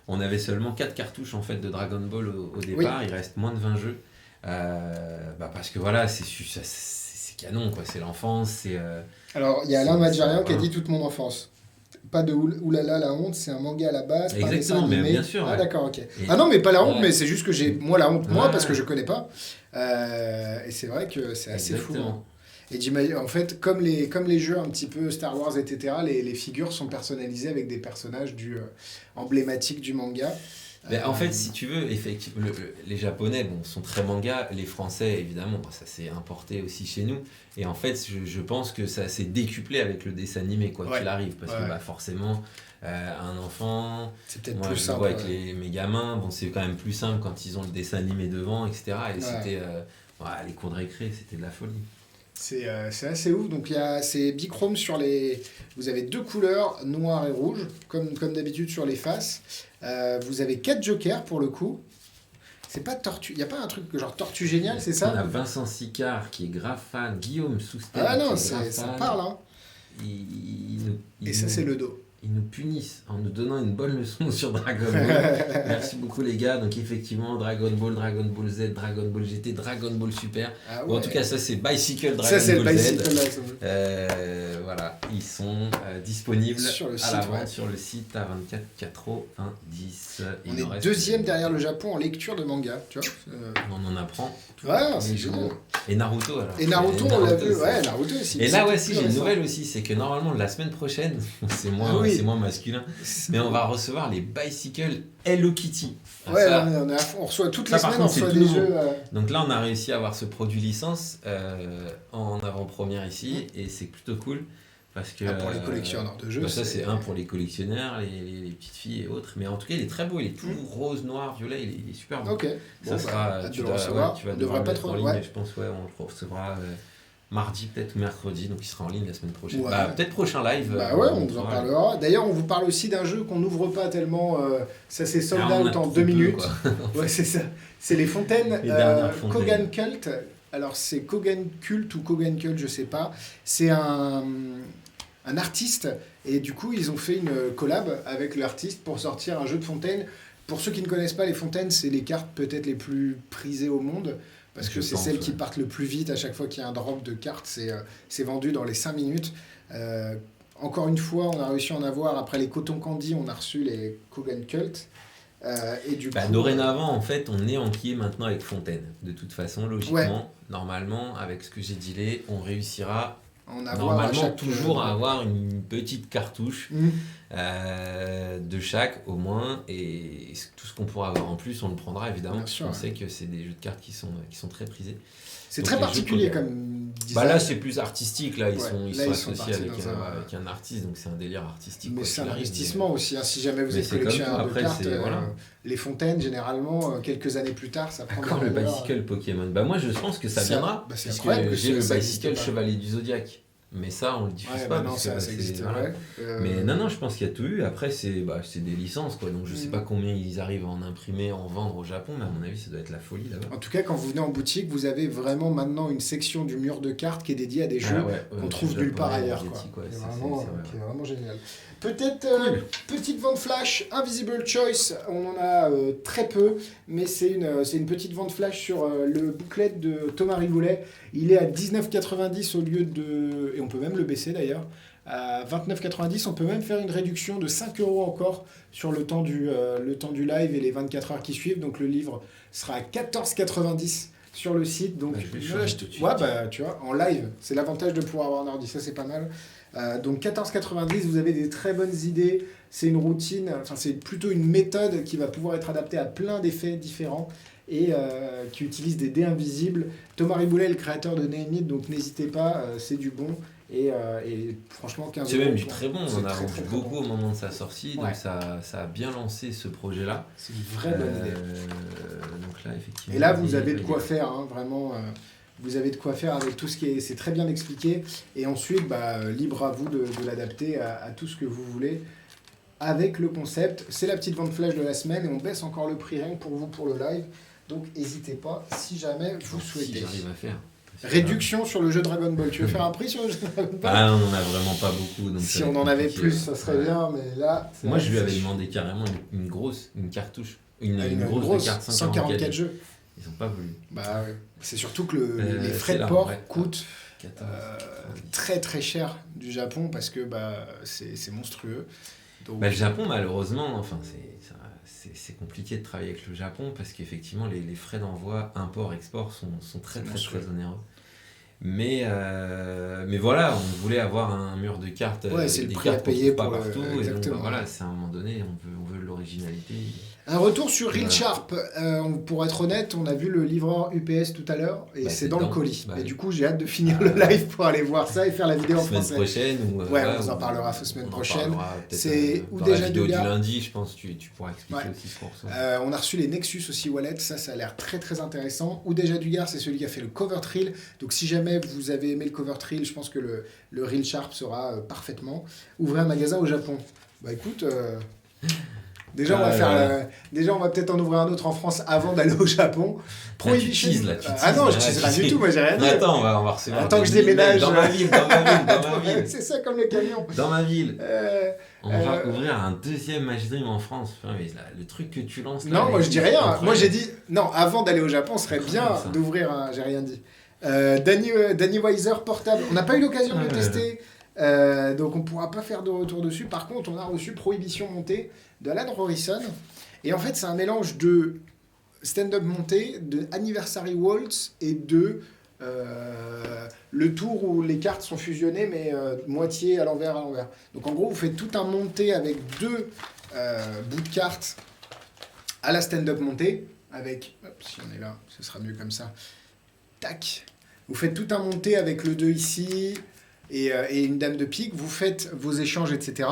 On avait seulement 4 cartouches en fait de Dragon Ball au départ, il reste moins de 20 jeux. Parce que voilà, c'est canon, quoi. C'est l'enfance, c'est... Alors, il y a c'est- Alain Madjarian c'est- qui a voilà. dit toute mon enfance. Pas de oulala la honte, c'est un manga à la base, pas un dessin Exactement, mais animé. bien sûr, Ah ouais. d'accord, ok. Et- Ah non, mais pas la honte, Ouais. mais c'est juste que j'ai moi la honte, moi, Ouais. parce que je connais pas. Et c'est vrai que c'est assez fou. Hein. Exactement. Et j'imagine, en fait, comme les jeux un petit peu Star Wars, etc., les figures sont personnalisées avec des personnages emblématiques du manga. Mais en fait, si tu veux, effectivement, les Japonais sont très mangas, les Français, évidemment, ça s'est importé aussi chez nous. Et en fait, je pense que ça s'est décuplé avec le dessin animé, quoi Ouais. qu'il arrive. Parce Ouais. que forcément, un enfant, c'est peut-être moi plus je le simple. vois avec Ouais. mes gamins, c'est quand même plus simple quand ils ont le dessin animé devant, etc. Et Ouais. c'était, les cours de récré, c'était de la folie. C'est assez ouf. Donc, c'est bichrome sur les... Vous avez 2 couleurs, noir et rouge, comme d'habitude sur les faces. Vous avez 4 jokers pour le coup. C'est pas tortue. Il n'y a pas un truc genre tortue génial, c'est On a ça? Vincent Sicard qui est grave fan, Guillaume Soustel Ah non, qui est grave ça fan. parle. Hein. Ils Et ça, nous- c'est le dos. Ils nous punissent en nous donnant une bonne leçon sur Dragon Ball. Merci beaucoup les gars. Donc effectivement, Dragon Ball Z, Dragon Ball GT, Dragon Ball Super. Ah Ou en ouais. tout cas, ça c'est Bicycle Dragon Ça, c'est le Ball bicycle Z. là. ça. Voilà, ils sont disponibles Sur le à site, la vente ouais. sur le site à 24,90. On est deuxième derrière le Japon en lecture de manga, tu vois. On en apprend. Ouais, tous c'est les génial. jours. Et Naruto alors. Et Naruto, on l'a vu. c'est- Ouais, Naruto aussi. Et là, C'est ouais, si plus j'ai une récent. nouvelle aussi, c'est que normalement la semaine prochaine, c'est moins, Ah oui. c'est moins masculin, mais on va recevoir les Bicycle Hello Kitty. Alors Ouais, ça, on reçoit toutes ça, les par semaines, on contre, c'est reçoit tout des nouveau. jeux. donc là, on a réussi à avoir ce produit licence en avant-première ici, et c'est plutôt cool. Parce que, Pour les collectionneurs de jeux. ça, c'est un pour les collectionneurs, les petites filles et autres. Mais en tout cas, il est très beau, il est tout rose, noir, violet, il est super beau. Ok. Ça Bon, sera, hâte tu de le dois- recevoir. tu vas On devoir devrait le pas mettre trop. en ligne, Ouais. je pense, on le recevra mardi, peut-être ou mercredi, donc il sera en ligne la semaine prochaine. Ouais. Peut-être prochain live. Bah ouais, on vous en pourra- parlera. D'ailleurs, on vous parle aussi d'un jeu qu'on n'ouvre pas tellement. Ça s'est sold Ah, on a out en trop 2 peu, minutes. quoi. Ouais, c'est ça. C'est les fontaines Les dernières fontaines. Kogan Cult. Alors, c'est Kogan Cult ou Kogan Cult, je sais pas. C'est un artiste. Et du coup, ils ont fait une collab avec l'artiste pour sortir un jeu de fontaine. Pour ceux qui ne connaissent pas, les fontaines, c'est les cartes peut-être les plus prisées au monde. Parce que Je c'est pense, celles qui ouais. partent le plus vite à chaque fois qu'il y a un drop de cartes. C'est vendu dans les 5 minutes. Encore une fois, on a réussi à en avoir. Après les Cotton Candy, on a reçu les Kogan Cult. Et du coup, Dorénavant, en fait, on est enquillé maintenant avec Fontaine. De toute façon, logiquement, normalement, avec ce que j'ai dealé, on réussira on a avoir à normalement chaque toujours à avoir une petite cartouche Mhm. de chaque au moins, et tout ce qu'on pourra avoir en plus, on le prendra évidemment, Bien parce sûr, qu'on ouais. sait que c'est des jeux de cartes qui sont très prisés. C'est Donc, très les jeux particulier Kogan. comme design. Bah là, c'est plus artistique, là, ils Ouais, sont, là, ils ils sont sont associés partis avec dans avec un artiste, donc c'est un délire artistique. Mais quoi c'est un qu'il arrive, investissement aussi. Hein. Si jamais vous mais êtes c'est comme collectionneur tout, de après, cartes, c'est- voilà. les fontaines, généralement, quelques années plus tard, ça prend Encore de le la valeur. Bicycle Pokémon. Bah moi je pense que ça C'est- viendra, bah, c'est puisque incroyable que j'ai le ça existe Bicycle pas. Chevalier du Zodiac. Mais ça on le diffuse Ouais, pas. bah non, parce que, ça c'est- existe. voilà. Ouais. Mais non, je pense qu'il y a tout eu. Après c'est des licences quoi. Donc je sais Mm. pas combien ils arrivent à en imprimer, à en vendre au Japon, mais à mon avis ça doit être la folie là-bas. En tout cas, quand vous venez en boutique, vous avez vraiment maintenant une section du mur de cartes qui est dédiée à des jeux qu'on trouve nulle part ailleurs. Quoi. C'est Qui est vraiment génial. Peut-être petite vente flash, Invisible Choice, on en a très peu, mais c'est une petite vente flash sur le booklet de Thomas Rigoulet. Il est à 19,90 au lieu de... Et on peut même le baisser d'ailleurs. À 29,90, on peut même faire une réduction de 5 € encore sur le temps du live et les 24 heures qui suivent. Donc le livre sera à 14,90 sur le site. Donc Bah, je vais le ne changer l'achetez- tout de suite. Ouais, bah, tu vois, en live, c'est l'avantage de pouvoir avoir un ordi, ça c'est pas mal. Donc 14,90, vous avez des très bonnes idées. C'est une routine, enfin c'est plutôt une méthode qui va pouvoir être adaptée à plein d'effets différents. et qui utilise des dés invisibles. Thomas Riboulet est le créateur de Name It, donc n'hésitez pas, c'est du bon. Et franchement, 15 C'est euros, même du très bon, on a très, vendu très, très beaucoup bon. au moment de sa sortie, donc Ouais. ça a bien lancé ce projet-là. C'est une vraie bonne idée. Donc là, effectivement. Et là, vous avez de quoi faire, hein, vraiment. Vous avez de quoi faire avec tout ce qui est... C'est très bien expliqué. Et ensuite, libre à vous de l'adapter à tout ce que vous voulez. Avec le concept, c'est la petite vente flash de la semaine. Et on baisse encore le prix rien que pour vous, pour le live. Donc, n'hésitez pas, si jamais vous souhaitez. Si j'arrive à faire. Réduction sur le jeu Dragon Ball. Tu veux faire un prix sur le jeu Dragon Ball? Ah, on n'en a vraiment pas beaucoup. Donc Si ça va on être en avait compliqué, plus, ouais. ça serait bien. Mais là... c'est Moi, vrai je lui que avais c'est- demandé carrément une cartouche. Une une grosse, grosse, de carte 144 jeux. Ils n'ont pas voulu. Bah ouais. C'est surtout que les frais c'est de là, port ouais. coûtent 14. très très cher du Japon parce que c'est monstrueux. Donc, Le Japon, malheureusement, enfin, c'est compliqué de travailler avec le Japon parce qu'effectivement, les frais d'envoi import-export sont très, très, monstrueux. très onéreux. Mais voilà, on voulait avoir un mur de cartes, Ouais, c'est le des prix à cartes qu'on payer trouve pas pour le- partout. Et donc, exactement. voilà, c'est à un moment donné, on veut l'originalité. un retour sur Real Voilà. Sharp. Pour être honnête, on a vu le livreur UPS tout à l'heure et Bah, c'est c'est dans le dedans. colis. Bah et oui. du coup, j'ai hâte de finir le live pour aller voir ça et faire la vidéo en Semaine français. prochaine ou Ouais, on vous en parlera la semaine on en prochaine. parlera peut-être, C'est dans ou la déjà vidéo du du gars. lundi, je pense, tu pourras expliquer Ouais. aussi ce qu'on reçoit. On a reçu les Nexus aussi Wallet, ça a l'air très très intéressant. Ou déjà Dugard, c'est celui qui a fait le cover trill. Donc si jamais vous avez aimé le cover trill, je pense que le Real Sharp sera parfaitement. Ouvrez un magasin au Japon. Bah écoute, déjà on va peut-être en ouvrir un autre en France avant d'aller au Japon. Prohibition. teases, là, tu Ah non, je teases, tease là, rien tu du tout, moi j'ai rien dit. Mais attends, on va recevoir. Attends des que je emails déménage. Dans ma ville, dans ma ville. C'est ça comme le camion. Dans ma ville. On va Euh, ouvrir un deuxième Magic Dream en France. Enfin, mais là, le truc que tu lances là. Non, moi je dis rien. incroyable. Moi j'ai dit, non, avant d'aller au Japon, ce serait bien Incroyable, ça. d'ouvrir un. J'ai rien dit. Danny Weiser portable. On n'a pas eu l'occasion de le Ouais. tester. Donc on ne pourra pas faire de retour dessus. Par contre, on a reçu Prohibition montée de Alan Rorison. Et en fait, c'est un mélange de stand-up monté, de Anniversary Waltz et de le tour où les cartes sont fusionnées, mais moitié à l'envers, à l'envers. Donc en gros, vous faites tout un monté avec deux bouts de cartes à la stand-up monté. Avec, hop, si on est là, ce sera mieux comme ça. Tac. Vous faites tout un monté avec le 2 ici et une dame de pique. Vous faites vos échanges, etc.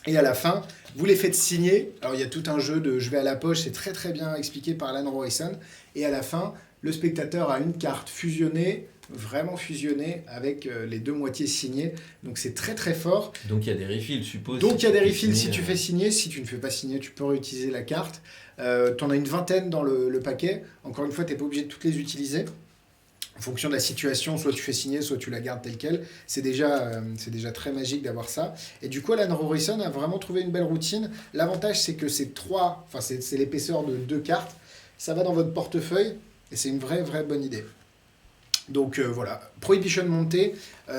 Et à la fin, vous les faites signer. Alors, il y a tout un jeu de je vais à la poche. C'est très, très bien expliqué par Alan Rorison. Et à la fin, le spectateur a une carte fusionnée, vraiment fusionnée, avec les deux moitiés signées. Donc, c'est très, très fort. Donc il y a des refills, je suppose. Donc, il y a des refills si signer, tu fais signer. Si tu ne fais pas signer, tu peux réutiliser la carte. Tu en as une vingtaine dans le paquet. Encore une fois, tu n'es pas obligé de toutes les utiliser. En fonction de la situation, soit tu fais signer, soit tu la gardes telle quelle. C'est déjà très magique d'avoir ça. Et du coup, Alan Rorison a vraiment trouvé une belle routine. L'avantage, c'est que c'est l'épaisseur de 2 cartes. Ça va dans votre portefeuille et c'est une vraie bonne idée. Donc voilà, Prohibition montée,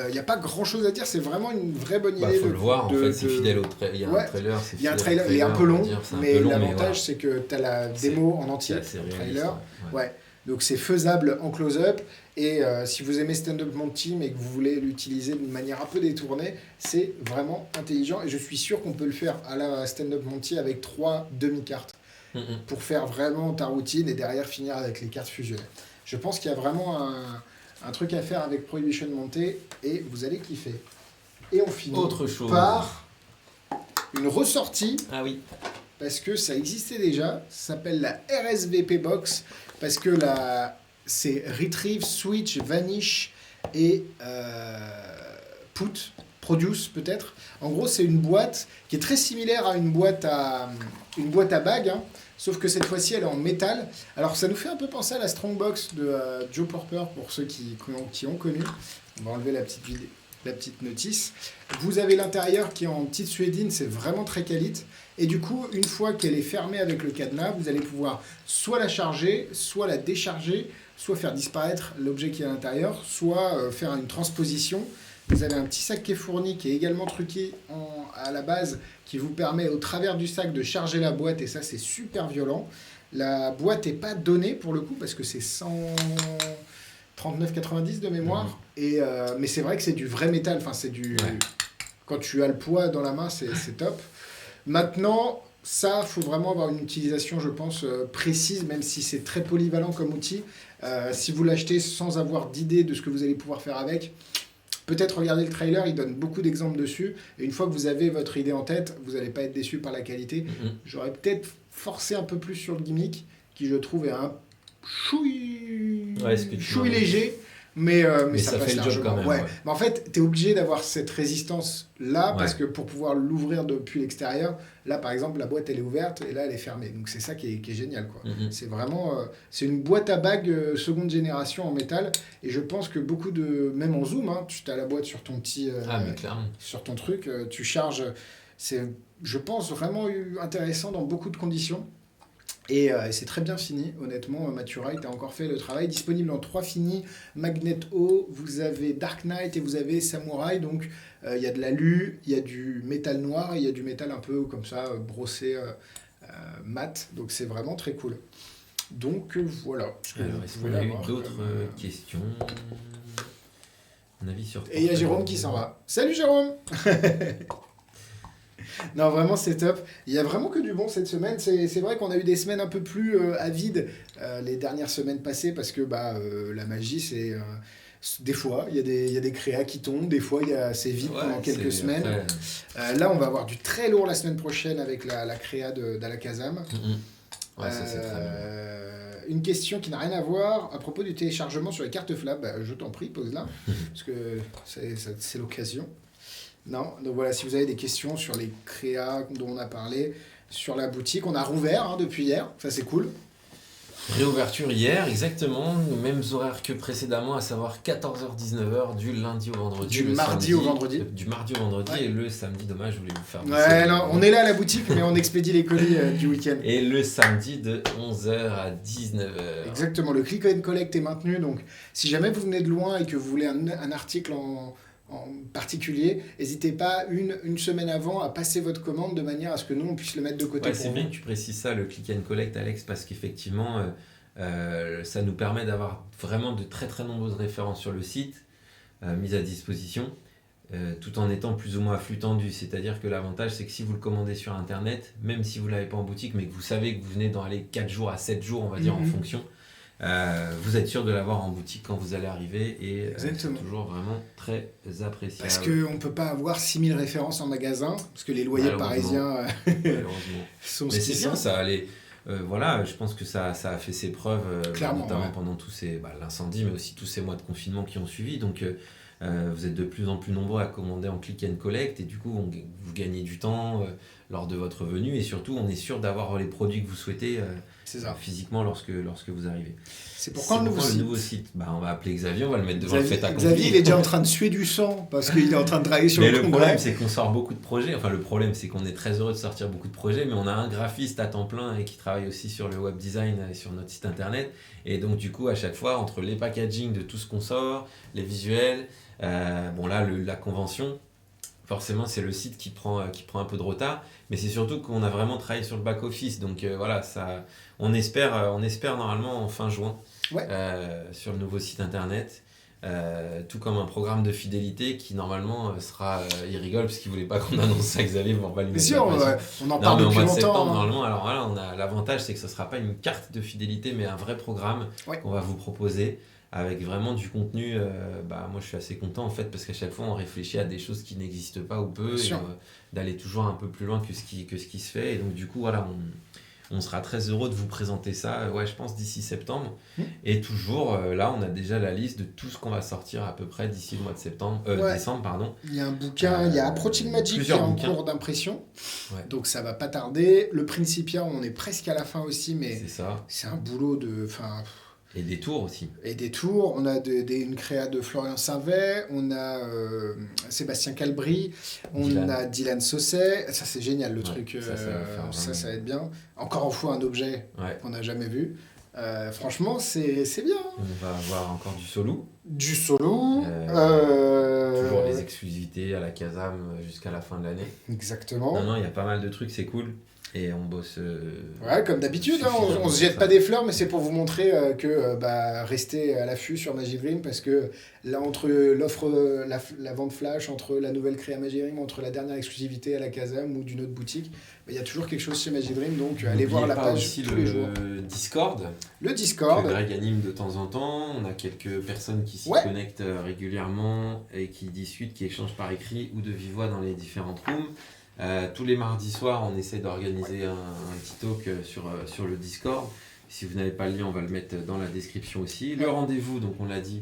il n'y a pas grand chose à dire, c'est vraiment une vraie bonne idée. Faut le voir, en fait, c'est de- fidèle au trailer. Il y a Ouais. un trailer, c'est Il y a un fidèle au trailer, il est un peu on va long, dire, c'est un mais peu long, l'avantage voilà. c'est que tu as la C'est- démo en entier, C'est assez le réaliste. trailer. Ouais. Ouais. Donc c'est faisable en close-up et si vous aimez Stand-Up Monty mais que vous voulez l'utiliser d'une manière un peu détournée, c'est vraiment intelligent et je suis sûr qu'on peut le faire à la Stand-Up Monty avec 3 demi-cartes Mhm. pour faire vraiment ta routine et derrière finir avec les cartes fusionnées. Je pense qu'il y a vraiment un truc à faire avec Prohibition Monté et vous allez kiffer. Et on finit Autre chose. par une ressortie Ah oui. parce que ça existait déjà, ça s'appelle la RSVP Box, parce que c'est Retrieve, Switch, Vanish et Produce peut-être. En gros, c'est une boîte qui est très similaire à une boîte à bague, hein, sauf que cette fois-ci, elle est en métal. Alors, ça nous fait un peu penser à la Strongbox de Joe Porper, pour ceux qui ont connu. On va enlever la petite notice. Vous avez l'intérieur qui est en petite suédine, c'est vraiment très qualite. Et du coup, une fois qu'elle est fermée avec le cadenas, vous allez pouvoir soit la charger, soit la décharger, soit faire disparaître l'objet qui est à l'intérieur, soit faire une transposition. Vous avez un petit sac qui est fourni, qui est également truqué à la base, qui vous permet au travers du sac de charger la boîte, et ça c'est super violent. La boîte n'est pas donnée pour le coup, parce que c'est 139,90 de mémoire, mais c'est vrai que c'est du vrai métal, enfin c'est du... Ouais. Quand tu as le poids dans la main, c'est top. Maintenant, ça, faut vraiment avoir une utilisation, je pense, précise, même si c'est très polyvalent comme outil. Si vous l'achetez sans avoir d'idée de ce que vous allez pouvoir faire avec, peut-être regarder le trailer, il donne beaucoup d'exemples dessus. Et une fois que vous avez votre idée en tête, vous n'allez pas être déçu par la qualité. J'aurais peut-être forcé un peu plus sur le gimmick, qui je trouve est un chouille léger. Mais ça passe fait le job largement. quand même. Ouais. Mais en fait, tu es obligé d'avoir cette résistance-là, parce que pour pouvoir l'ouvrir depuis l'extérieur, là, par exemple, la boîte, elle est ouverte, et là, elle est fermée. Donc, c'est ça qui est génial, quoi. C'est vraiment... c'est une boîte à bagues seconde génération en métal, et je pense que beaucoup de... Même en zoom, hein, tu as la boîte sur ton petit... mais clairement. Sur ton truc, tu charges... C'est, je pense, vraiment intéressant dans beaucoup de conditions. Et c'est très bien fini, honnêtement. Mathurai, tu as encore fait le travail. Disponible en 3 finis. Magnet O, vous avez Dark Knight et vous avez Samurai. Donc, il y a de l'alu, il y a du métal noir, il y a du métal un peu comme ça, brossé mat. Donc, c'est vraiment très cool. Donc, voilà. Alors, est-ce qu'on a eu d'autres questions? Un avis sur... Et il y a Jérôme qui s'en va. Salut Jérôme. Non, vraiment, c'est top. Il y a vraiment que du bon cette semaine. C'est vrai qu'on a eu des semaines un peu plus avides les dernières semaines passées parce que la magie, c'est... des fois, il y a des créas qui tombent. Des fois, c'est vide pendant quelques semaines. Après... là, on va avoir du très lourd la semaine prochaine avec la créa d'Alakazam. Ouais, ça, c'est très bien. Une question qui n'a rien à voir à propos du téléchargement sur les cartes Flap. Je t'en prie, pose-la. Parce que c'est l'occasion. Non, donc voilà, si vous avez des questions sur les créas dont on a parlé, sur la boutique, on a rouvert depuis hier, ça c'est cool. Réouverture hier, exactement, les mêmes horaires que précédemment, à savoir 14h-19h du lundi au vendredi. Du mardi au vendredi. Du mardi au vendredi et le samedi, dommage, je voulais vous faire... Ouais, non, on est là à la boutique, mais on expédie les colis du week-end. Et le samedi de 11h à 19h. Exactement, le click and collect est maintenu, donc si jamais vous venez de loin et que vous voulez un article en particulier, n'hésitez pas une semaine avant à passer votre commande de manière à ce que nous on puisse le mettre de côté. Ouais, c'est bien que tu précises ça, le click and collect, Alex, parce qu'effectivement ça nous permet d'avoir vraiment de très très nombreuses références sur le site mises à disposition tout en étant plus ou moins à flux tendu. C'est-à-dire que l'avantage, c'est que si vous le commandez sur internet, même si vous ne l'avez pas en boutique, mais que vous savez que vous venez dans les 4 jours à 7 jours, on va dire, en fonction, vous êtes sûr de l'avoir en boutique quand vous allez arriver et c'est toujours vraiment très appréciable. Parce qu'on ne peut pas avoir 6000 références en magasin, parce que les loyers parisiens sont mais c'est bien, ça allait. Voilà, je pense que ça a fait ses preuves, notamment pendant tous ces l'incendie, mais aussi tous ces mois de confinement qui ont suivi. Donc vous êtes de plus en plus nombreux à commander en click and collect et du coup vous gagnez du temps lors de votre venue et surtout on est sûr d'avoir les produits que vous souhaitez physiquement lorsque vous arrivez. C'est pourquoi le nouveau site on va appeler Xavier, on va le mettre devant le fait accompli. Xavier, il est déjà en train de suer du sang parce qu'il est en train de travailler sur le congrès. Mais le problème, c'est qu'on sort beaucoup de projets. Enfin, le problème, c'est qu'on est très heureux de sortir beaucoup de projets, mais on a un graphiste à temps plein et qui travaille aussi sur le web design et sur notre site internet. Et donc, du coup, à chaque fois, entre les packaging de tout ce qu'on sort, les visuels, la convention, forcément, c'est le site qui prend un peu de retard. Mais c'est surtout qu'on a vraiment travaillé sur le back-office. Donc, on espère normalement en fin juin. Sur le nouveau site internet, tout comme un programme de fidélité qui normalement sera il rigole parce qu'il voulait pas qu'on annonce ça, Xavier, on va lui mettre on en parle depuis mois de longtemps septembre, normalement. Alors voilà, on a l'avantage, c'est que ce sera pas une carte de fidélité mais un vrai programme qu'on va vous proposer avec vraiment du contenu. Moi je suis assez content en fait parce qu'à chaque fois on réfléchit à des choses qui n'existent pas ou peu et, d'aller toujours un peu plus loin que ce qui se fait et donc du coup voilà, on sera très heureux de vous présenter ça, je pense, d'ici septembre. Et toujours, là, on a déjà la liste de tout ce qu'on va sortir à peu près d'ici le mois de décembre. Pardon. Il y a un bouquin, il y a Approaching Magic qui est en cours d'impression. Donc ça va pas tarder. Le Principia, on est presque à la fin aussi, mais c'est un boulot de... Et des tours aussi. Et des tours. On a une créa de Florian Savet, on a Sébastien Calbry, on a Dylan Sausset. Ça, c'est génial le truc. Ça va être bien. Encore une fois, un objet qu'on n'a jamais vu. Franchement, c'est bien. On va avoir encore du solo. Du solo. Toujours les exclusivités exclusivité à la Kazam jusqu'à la fin de l'année. Exactement. Non, il y a pas mal de trucs, c'est cool. Et on bosse. Ouais, comme d'habitude, hein, on se jette pas des fleurs, mais c'est pour vous montrer que restez à l'affût sur Magic Dream, parce que là, entre l'offre, la vente flash, entre la nouvelle créa Magic Dream, entre la dernière exclusivité à la Kazam ou d'une autre boutique, il y a toujours quelque chose chez Magic Dream, donc allez voir la page aussi tous les jours. le Discord. Le Discord. Que Greg anime de temps en temps. On a quelques personnes qui s'y connectent régulièrement et qui discutent, qui échangent par écrit ou de vive voix dans les différentes rooms. Tous les mardis soirs, on essaie d'organiser un petit talk sur le Discord. Si vous n'avez pas le lien, on va le mettre dans la description aussi. Le rendez-vous, donc on l'a dit,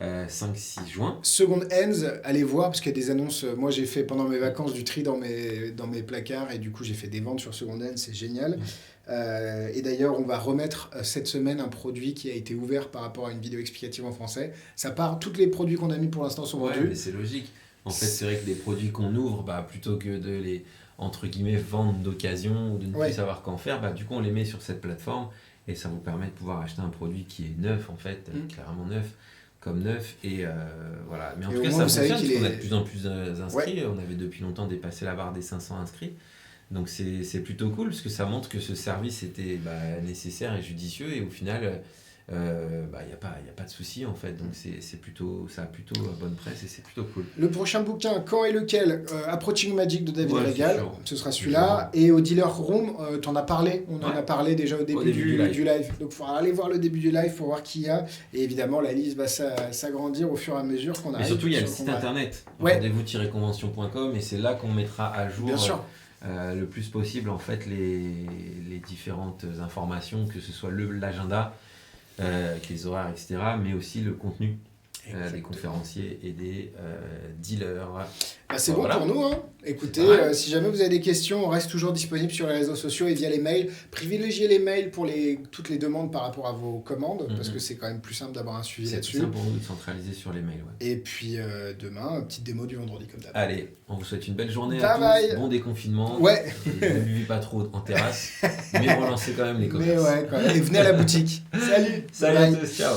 5-6 juin. Second Ends, allez voir, parce qu'il y a des annonces. Moi, j'ai fait pendant mes vacances du tri dans mes placards, et du coup, j'ai fait des ventes sur Second Ends, c'est génial. Et d'ailleurs, on va remettre cette semaine un produit qui a été ouvert par rapport à une vidéo explicative en français. Ça part, tous les produits qu'on a mis pour l'instant sont vendus. Mais c'est logique. En fait, c'est vrai que les produits qu'on ouvre, plutôt que de les, entre guillemets, vendre d'occasion ou de ne plus savoir qu'en faire, du coup, on les met sur cette plateforme et ça vous permet de pouvoir acheter un produit qui est neuf, en fait, clairement neuf, comme neuf. Et voilà. Mais en tout cas, ça fonctionne parce qu'on a de plus en plus d'inscrits. On avait depuis longtemps dépassé la barre des 500 inscrits. Donc, c'est plutôt cool parce que ça montre que ce service était nécessaire et judicieux et au final... y a pas de souci en fait, donc ça a plutôt bonne presse et c'est plutôt cool. Le prochain bouquin, quand et lequel Approaching Magic de David Regal, ce sera celui-là. Sûr. Et au Dealer Room, t'en as parlé, on en a parlé déjà au début du live. Donc il faudra aller voir le début du live pour voir qui y a. Et évidemment, la liste va s'agrandir au fur et à mesure qu'on arrive. Mais surtout, il y a le site internet, rendez-vous-convention.com, et c'est là qu'on mettra à jour. Bien sûr. Le plus possible en fait les différentes informations, que ce soit l'agenda, les horaires, etc., mais aussi le contenu des conférenciers et des dealers. C'est bon pour nous. Hein. Écoutez, si jamais vous avez des questions, on reste toujours disponible sur les réseaux sociaux et via les mails. Privilégiez les mails pour toutes les demandes par rapport à vos commandes, parce que c'est quand même plus simple d'avoir un suivi là-dessus. C'est plus simple pour nous de centraliser sur les mails. Et puis demain, petite démo du vendredi comme d'hab. Allez, on vous souhaite une belle journée à tous, bon déconfinement. Ne buvez pas trop en terrasse, mais relancez quand même les commerces. Et venez à la boutique. Salut. Salut à tous, ciao.